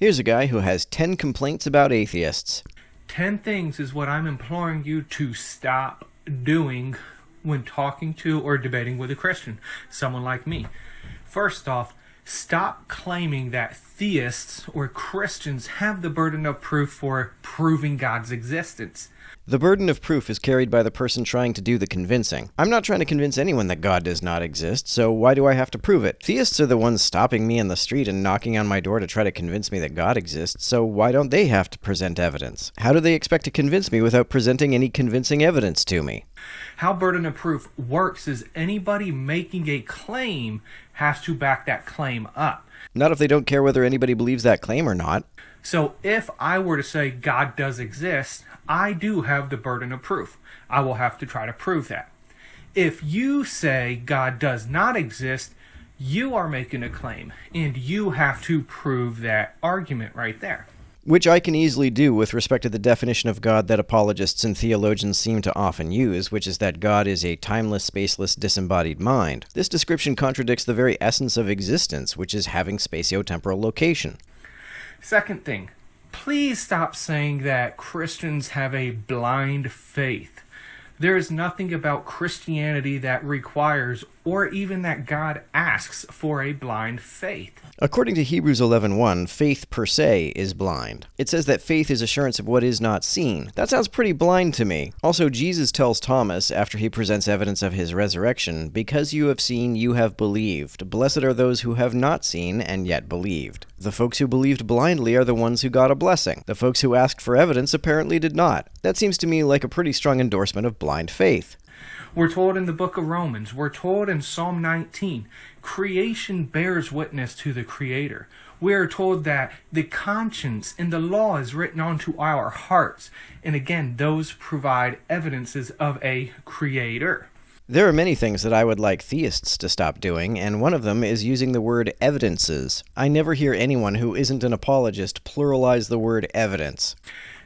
Here's a guy who has 10 complaints about atheists. 10 things is what I'm imploring you to stop doing when talking to or debating with a Christian, someone like me. First off, stop claiming that theists or Christians have the burden of proof for proving God's existence. The burden of proof is carried by the person trying to do the convincing. I'm not trying to convince anyone that God does not exist, so why do I have to prove it? Theists are the ones stopping me in the street and knocking on my door to try to convince me that God exists, so why don't they have to present evidence? How do they expect to convince me without presenting any convincing evidence to me? How burden of proof works is anybody making a claim has to back that claim up. Not if they don't care whether anybody believes that claim or not. So if I were to say God does exist, I do have the burden of proof. I will have to try to prove that. If you say God does not exist, you are making a claim, and you have to prove that argument right there. Which I can easily do with respect to the definition of God that apologists and theologians seem to often use, which is that God is a timeless, spaceless, disembodied mind. This description contradicts the very essence of existence, which is having spatiotemporal location. Second thing, please stop saying that Christians have a blind faith. There is nothing about Christianity that requires or even that God asks for a blind faith. According to Hebrews 11:1, faith per se is blind. It says that faith is assurance of what is not seen. That sounds pretty blind to me. Also, Jesus tells Thomas, after he presents evidence of his resurrection, "Because you have seen, you have believed. Blessed are those who have not seen and yet believed." The folks who believed blindly are the ones who got a blessing. The folks who asked for evidence apparently did not. That seems to me like a pretty strong endorsement of blind faith. We're told in the book of Romans, we're told in Psalm 19, creation bears witness to the Creator. We are told that the conscience and the law is written onto our hearts. And again, those provide evidences of a Creator. There are many things that I would like theists to stop doing, and one of them is using the word evidences. I never hear anyone who isn't an apologist pluralize the word evidence.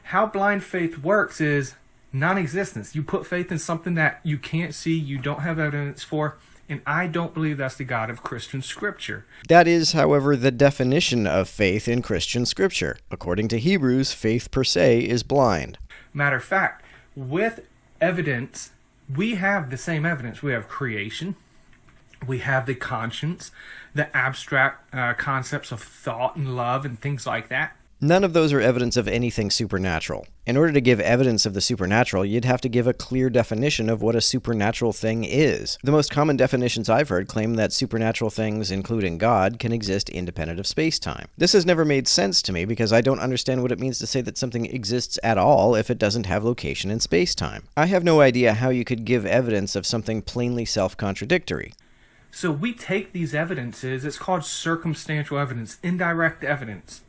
How blind faith works is non-existence. You put faith in something that you can't see, you don't have evidence for, and I don't believe that's the God of Christian Scripture. That is, however, the definition of faith in Christian Scripture. According to Hebrews, faith per se is blind. Matter of fact, with evidence, we have the same evidence. We have creation, we have the conscience, the abstract concepts of thought and love and things like that. None of those are evidence of anything supernatural. In order to give evidence of the supernatural, you'd have to give a clear definition of what a supernatural thing is. The most common definitions I've heard claim that supernatural things, including God, can exist independent of space-time. This has never made sense to me because I don't understand what it means to say that something exists at all if it doesn't have location in space-time. I have no idea how you could give evidence of something plainly self-contradictory. So we take these evidences, it's called circumstantial evidence, indirect evidence.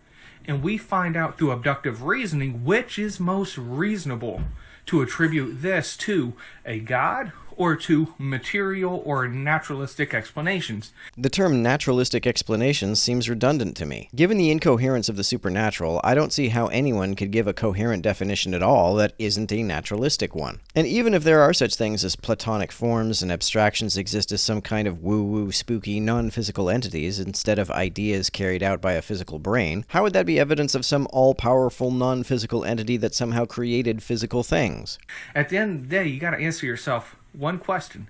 And we find out through abductive reasoning which is most reasonable to attribute this to a God or to material or naturalistic explanations. The term naturalistic explanations seems redundant to me. Given the incoherence of the supernatural, I don't see how anyone could give a coherent definition at all that isn't a naturalistic one. And even if there are such things as Platonic forms and abstractions exist as some kind of woo-woo, spooky, non-physical entities instead of ideas carried out by a physical brain, how would that be evidence of some all-powerful non-physical entity that somehow created physical things? At the end of the day, you got to answer yourself one question.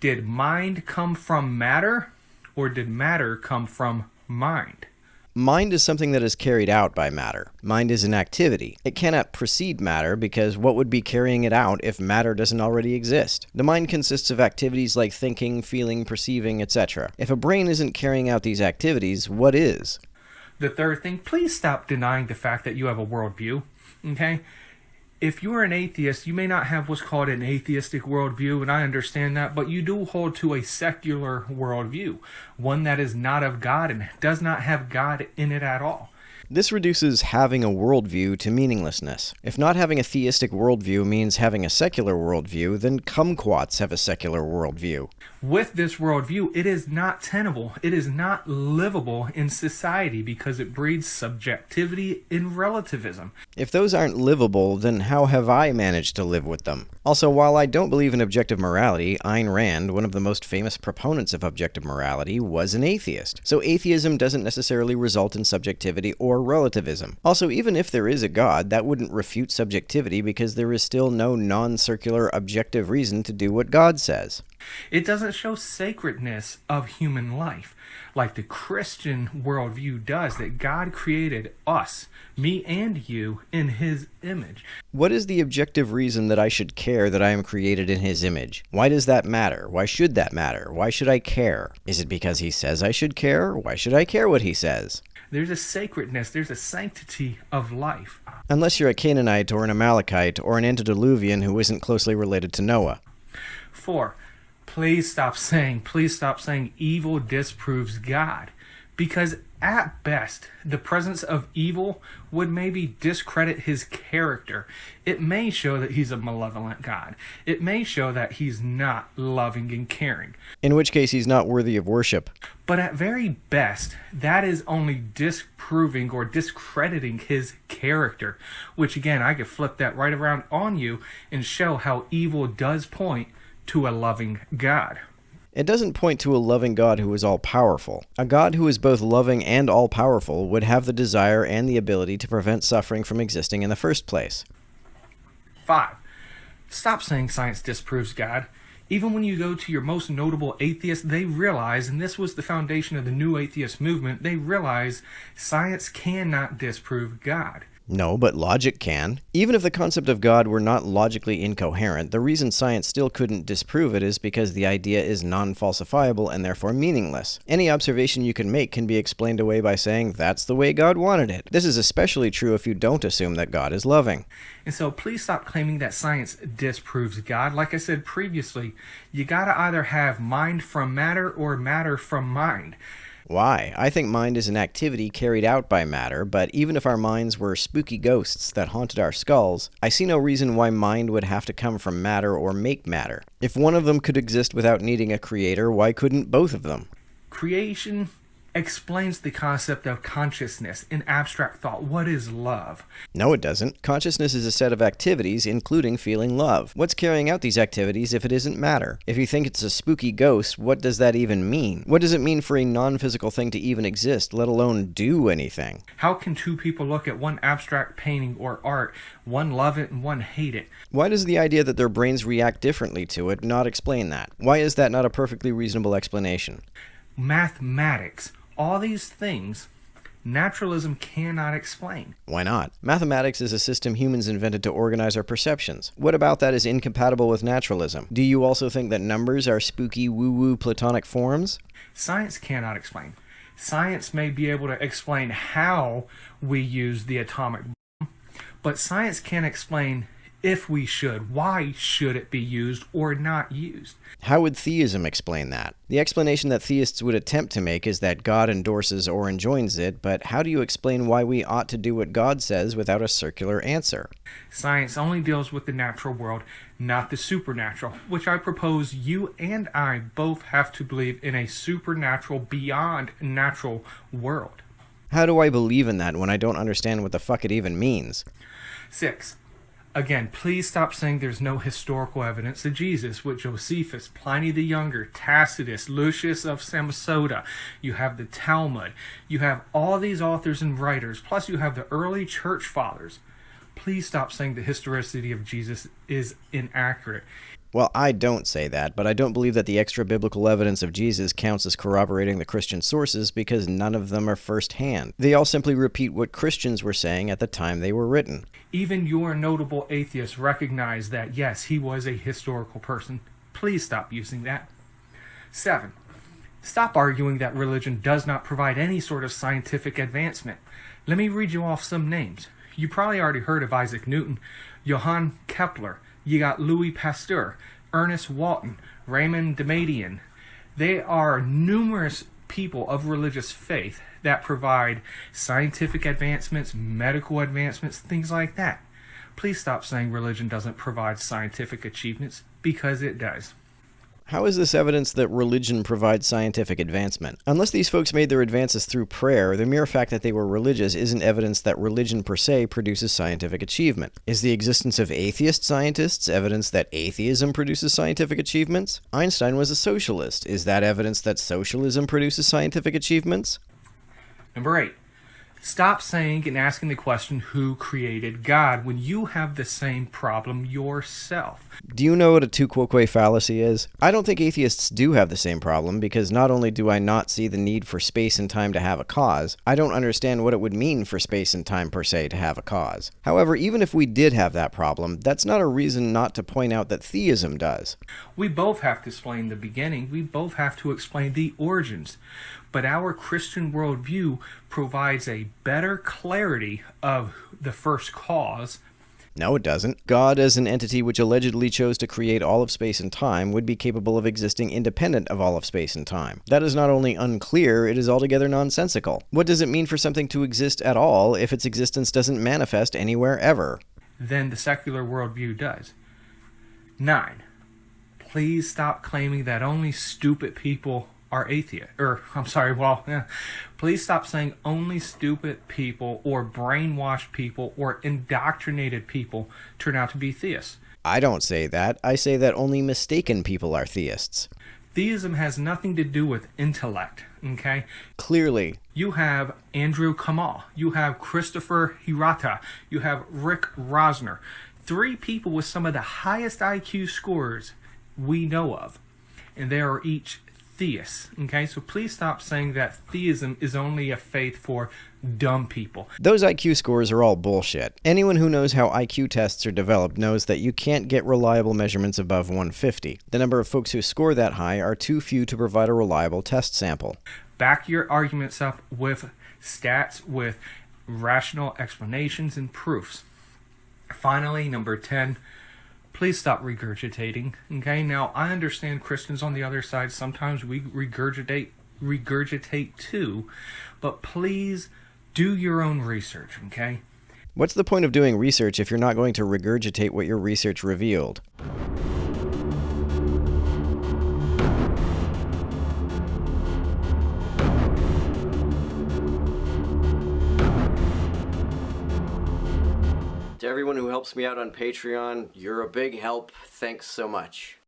Did mind come from matter, or did matter come from mind? Mind is something that is carried out by matter. Mind is an activity. It cannot precede matter because what would be carrying it out if matter doesn't already exist? The mind consists of activities like thinking, feeling, perceiving, etc. If a brain isn't carrying out these activities, what is? The third thing, please stop denying the fact that you have a worldview, okay? If you're an atheist, you may not have what's called an atheistic worldview, and I understand that, but you do hold to a secular worldview, one that is not of God and does not have God in it at all. This reduces having a worldview to meaninglessness. If not having a theistic worldview means having a secular worldview, then kumquats have a secular worldview. With this worldview, it is not tenable. It is not livable in society because it breeds subjectivity and relativism. If those aren't livable, then how have I managed to live with them? Also, while I don't believe in objective morality, Ayn Rand, one of the most famous proponents of objective morality, was an atheist. So atheism doesn't necessarily result in subjectivity or relativism. Also, even if there is a God, that wouldn't refute subjectivity because there is still no non-circular objective reason to do what God says. It doesn't show sacredness of human life like the Christian worldview does, that God created us, me and you, in his image. What is the objective reason that I should care that I am created in his image? Why does that matter? Why should that matter? Why should I care? Is it because he says I should care? Why should I care what he says? There's a sacredness, there's a sanctity of life. Unless you're a Canaanite or an Amalekite or an antediluvian who isn't closely related to Noah. 4. Please stop saying evil disproves God. Because at best, the presence of evil would maybe discredit his character. It may show that he's a malevolent God. It may show that he's not loving and caring. In which case he's not worthy of worship. But at very best, that is only disproving or discrediting his character. Which again, I could flip that right around on you and show how evil does point to a loving God. It doesn't point to a loving God who is all-powerful. A God who is both loving and all-powerful would have the desire and the ability to prevent suffering from existing in the first place. 5. Stop saying science disproves God. Even when you go to your most notable atheists, they realize, and this was the foundation of the new atheist movement, they realize science cannot disprove God. No, but logic can. Even if the concept of God were not logically incoherent, the reason science still couldn't disprove it is because the idea is non-falsifiable and therefore meaningless. Any observation you can make can be explained away by saying, that's the way God wanted it. This is especially true if you don't assume that God is loving. And so please stop claiming that science disproves God. Like I said previously, you gotta either have mind from matter or matter from mind. Why? I think mind is an activity carried out by matter, but even if our minds were spooky ghosts that haunted our skulls, I see no reason why mind would have to come from matter or make matter. If one of them could exist without needing a creator, why couldn't both of them? Creation explains the concept of consciousness in abstract thought. What is love? No, it doesn't. Consciousness is a set of activities, including feeling love. What's carrying out these activities if it isn't matter? If you think it's a spooky ghost, what does that even mean? What does it mean for a non-physical thing to even exist, let alone do anything? How can two people look at one abstract painting or art, one love it and one hate it? Why does the idea that their brains react differently to it not explain that? Why is that not a perfectly reasonable explanation? Mathematics. All these things, naturalism cannot explain. Why not? Mathematics is a system humans invented to organize our perceptions. What about that is incompatible with naturalism? Do you also think that numbers are spooky, woo-woo Platonic forms? Science cannot explain. Science may be able to explain how we use the atomic bomb, but science can't explain if we should. Why should it be used or not used? How would theism explain that? The explanation that theists would attempt to make is that God endorses or enjoins it, but how do you explain why we ought to do what God says without a circular answer? Science only deals with the natural world, not the supernatural, which I propose you and I both have to believe in a supernatural, beyond natural world. How do I believe in that when I don't understand what the fuck it even means? 6. Again, please stop saying there's no historical evidence of Jesus with Josephus, Pliny the Younger, Tacitus, Lucius of Samosata. You have the Talmud. You have all these authors and writers, plus you have the early church fathers. Please stop saying the historicity of Jesus is inaccurate. Well, I don't say that, but I don't believe that the extra-biblical evidence of Jesus counts as corroborating the Christian sources because none of them are first-hand. They all simply repeat what Christians were saying at the time they were written. Even your notable atheists recognize that, yes, he was a historical person. Please stop using that. 7. Stop arguing that religion does not provide any sort of scientific advancement. Let me read you off some names. You probably already heard of Isaac Newton, Johann Kepler. You got Louis Pasteur, Ernest Walton, Raymond Damadian. There are numerous people of religious faith that provide scientific advancements, medical advancements, things like that. Please stop saying religion doesn't provide scientific achievements, because it does. How is this evidence that religion provides scientific advancement? Unless these folks made their advances through prayer, the mere fact that they were religious isn't evidence that religion per se produces scientific achievement. Is the existence of atheist scientists evidence that atheism produces scientific achievements? Einstein was a socialist. Is that evidence that socialism produces scientific achievements? Number 8. Stop saying and asking the question, who created God, when you have the same problem yourself. Do you know what a tu quoque fallacy is? I don't think atheists do have the same problem, because not only do I not see the need for space and time to have a cause, I don't understand what it would mean for space and time per se to have a cause. However, even if we did have that problem, that's not a reason not to point out that theism does. We both have to explain the beginning. We both have to explain the origins. But our Christian worldview provides a better clarity of the first cause. No, it doesn't. God, as an entity which allegedly chose to create all of space and time, would be capable of existing independent of all of space and time. That is not only unclear, it is altogether nonsensical. What does it mean for something to exist at all if its existence doesn't manifest anywhere ever? Then the secular worldview does. 9. Please stop claiming that only stupid people are atheists. Please stop saying only stupid people or brainwashed people or indoctrinated people turn out to be theists. I don't say that. I say that only mistaken people are theists. Theism has nothing to do with intellect, okay? Clearly. You have Andrew Kamal, you have Christopher Hirata, you have Rick Rosner. 3 people with some of the highest IQ scores we know of. And they are each theists, okay? So please stop saying that theism is only a faith for dumb people. Those IQ scores are all bullshit. Anyone who knows how IQ tests are developed knows that you can't get reliable measurements above 150. The number of folks who score that high are too few to provide a reliable test sample. Back your arguments up with stats, with rational explanations and proofs. Finally, number 10, please stop regurgitating, okay? Now, I understand Christians on the other side, sometimes we regurgitate too, but please do your own research, okay? What's the point of doing research if you're not going to regurgitate what your research revealed? To everyone who helps me out on Patreon, you're a big help. Thanks so much.